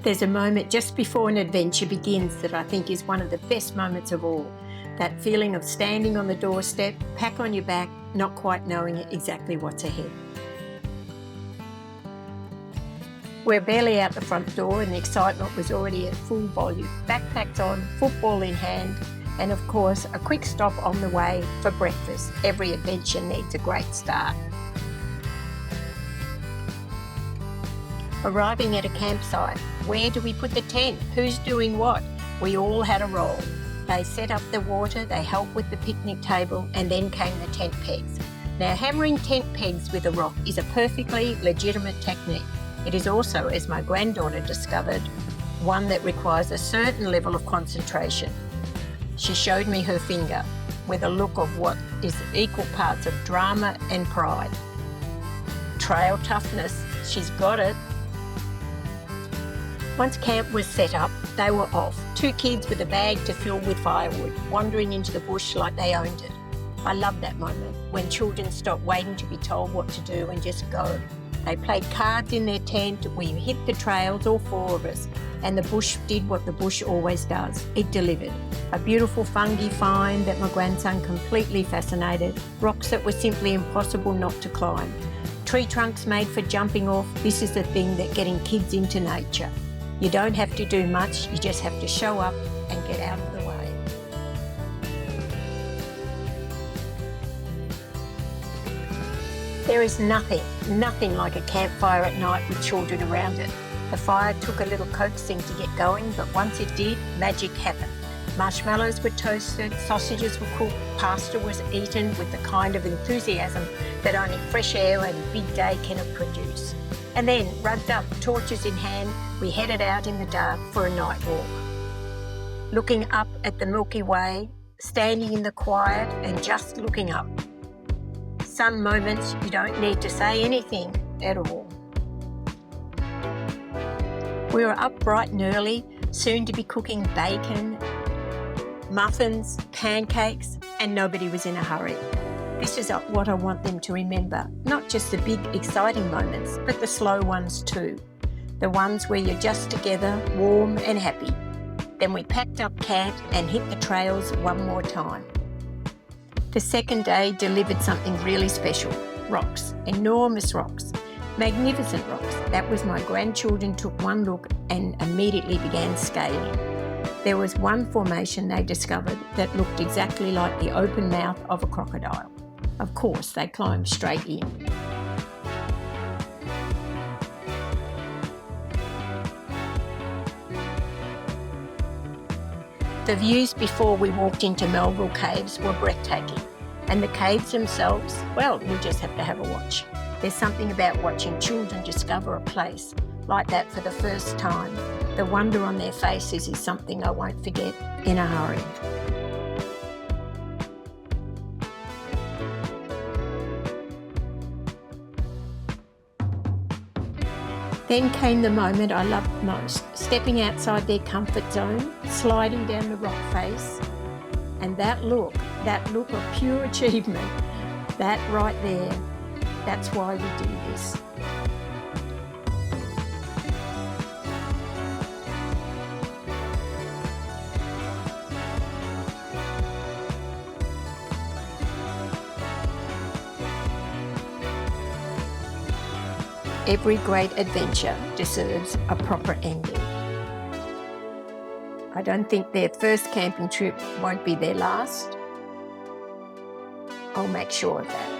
There's a moment just before an adventure begins that I think is one of the best moments of all. That feeling of standing on the doorstep, pack on your back, not quite knowing exactly what's ahead. We're barely out the front door and the excitement was already at full volume. Backpacks on, football in hand, and of course a quick stop on the way for breakfast. Every adventure needs a great start. Arriving at a campsite, where do we put the tent? Who's doing what? We all had a role. They set up the water, they helped with the picnic table, and then came the tent pegs. Now, hammering tent pegs with a rock is a perfectly legitimate technique. It is also, as my granddaughter discovered, one that requires a certain level of concentration. She showed me her finger with a look of what is equal parts of drama and pride. Trail toughness, she's got it. Once camp was set up, they were off. 2 kids with a bag to fill with firewood, wandering into the bush like they owned it. I love that moment, when children stop waiting to be told what to do and just go. They played cards in their tent, we hit the trails, all 4 of us, and the bush did what the bush always does. It delivered. A beautiful fungi find that my grandson completely fascinated, rocks that were simply impossible not to climb. Tree trunks made for jumping off. This is the thing that getting kids into nature. You don't have to do much, you just have to show up and get out of the way. There is nothing like a campfire at night with children around it. The fire took a little coaxing to get going, but once it did, magic happened. Marshmallows were toasted, sausages were cooked, pasta was eaten with the kind of enthusiasm that only fresh air and a big day can produce. And then, rugged up, torches in hand, we headed out in the dark for a night walk. Looking up at the Milky Way, standing in the quiet and just looking up. Some moments you don't need to say anything at all. We were up bright and early, soon to be cooking bacon, muffins, pancakes, and nobody was in a hurry. This is what I want them to remember, not just the big exciting moments, but the slow ones too. The ones where you're just together, warm and happy. Then we packed up camp and hit the trails one more time. The second day delivered something really special. Rocks, enormous rocks, magnificent rocks. That was my grandchildren took one look and immediately began scaling. There was one formation they discovered that looked exactly like the open mouth of a crocodile. Of course, they climbed straight in. The views before we walked into Melville Caves were breathtaking, and the caves themselves, well, you just have to have a watch. There's something about watching children discover a place like that for the first time. The wonder on their faces is something I won't forget in a hurry. Then came the moment I loved most, stepping outside their comfort zone, sliding down the rock face, and that look of pure achievement, that right there, that's why we do this. Every great adventure deserves a proper ending. I don't think their first camping trip won't be their last. I'll make sure of that.